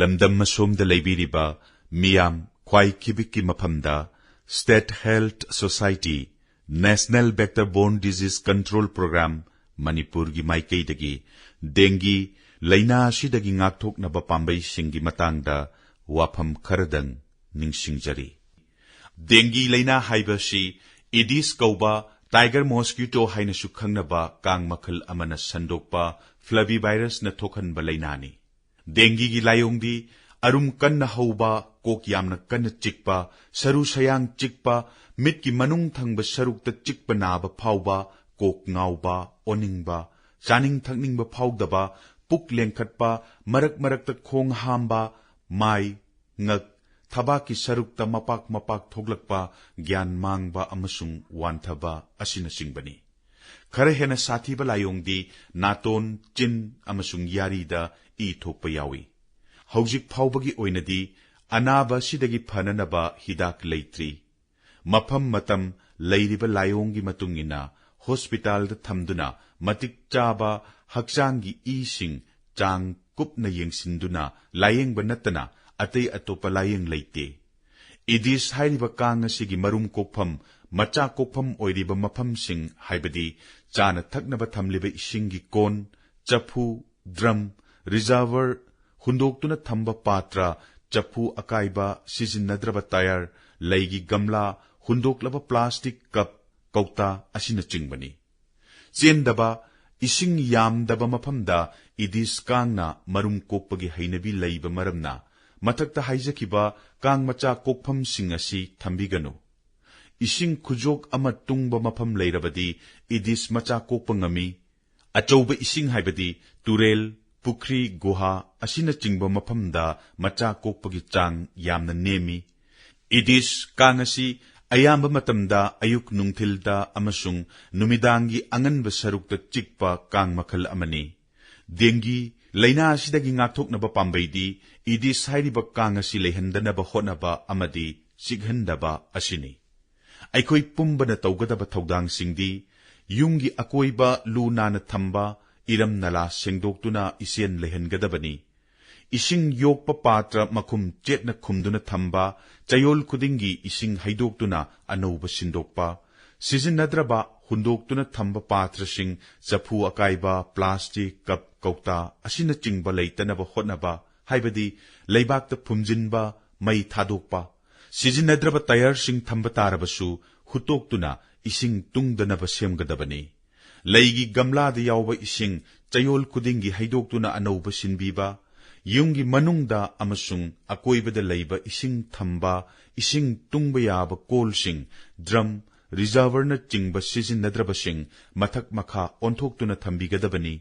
lamdam masomda leibiriba miyam khwai kibiki mafamda State Health Society National Vector-Borne Disease Control Program Manipur gi maikaidagi dengue laina asidagi ngakthoknaba pambaisinggi matangda wafam kharadang ningsingjari dengue laina haibasi Aedes kauba tiger mosquito hainasu khangnaba kang makhal amana sandokpa flavivirus na thokhanba lainani dengue gi layongdi arum kanna hauba kok yamna kanna chikpa saru sayang chikpa mitki manung thangba sarukta chikpa naba phauba kok ngauba oningba chaning thakningba phaudaba puk lengkhatpa marakta khong hamba mai ngak thabaki sarukta mapak thoglakpa gyan mangba amasung wanthaba asina singbani khare hena sathiba layongdi naton chin amasung yarida I thokpa yawi hojik phaubagi oinadi anaba sidagi phananaba hidak leitri mafam matam leiriba layonggi matungina hospital da thamduna matik chaba hakchanggi ising chang kupna yengsinduna layengba natana atei atopa layeng leite Aedes hairiba kang asigi marum kokpham macha kokpham oiriba mafam sing haibadi chana thaknaba thamliba isinggi kon chapu drum reservoir hundoktuna thamba patra chapu akaiba sizinnadraba tayar leigi gamla hundoklaba plastic cup kauta asina chingbani chendaba ising yamdaba mafamda Aedes kangna marum kokpagi hainabi leiba maramna mathakta haijakiba kang macha kokpham sing asi thambiganu ising khujok ama tungba mafam leirabadi Aedes macha kokpa ngami achouba ising haibadi turel pukri guha asina chingba mafamda macha kokpagi chang yamna nemi Aedes kang asi ayamba matamda ayuk nungthilda amasung numidangi anganba sarukta chikpa kang makhal amani dengue laina asidagi ngakthoknaba pambaidi Aedes hairiba kang asi lehandanaba hotnaba amadi sighandaba asini aikoi pumbana tawgadaba thawdang singdi yungi akoiba lunana thamba iram nala sengdoktuna isen lehangadabani ising yokpa patra makhum chetna khumduna thamba chayol khudingi ising haidoktuna anouba sindokpa sizinnadraba hundoktuna thamba patra sing chapu akaiba plastic cup kauta asina chingba leitanaba hotnaba haibadi leibakta phumjinba mai thadokpa sizinnadraba tayar sing thamba tarabasu hutoktuna ising tungdanaba semgadabani leigi gamla da yawba ising chayol khudingi haidoktuna anouba sinbiba yungi manungda amasung akoibada leiba ising thamba ising tungba yaba kolsing drum reservoir na chingba sizinnadraba sing mathak makha onthoktuna thambigadabani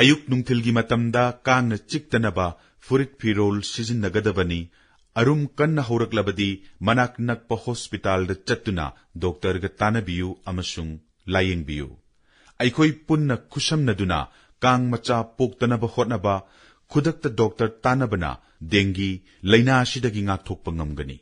ayuk nungthilgi matamda kangna chiktanaba furit firol sizinnagadabani arum kanna horaklabadi manak nakpa hospital da chattuna doctor ga tanabiyu amasung layengbiyu aikoi punna khusamnaduna kang macha poktanaba hotnaba khudakta doctor tanabana dengue laina asidagi ngakthokpa ngamgani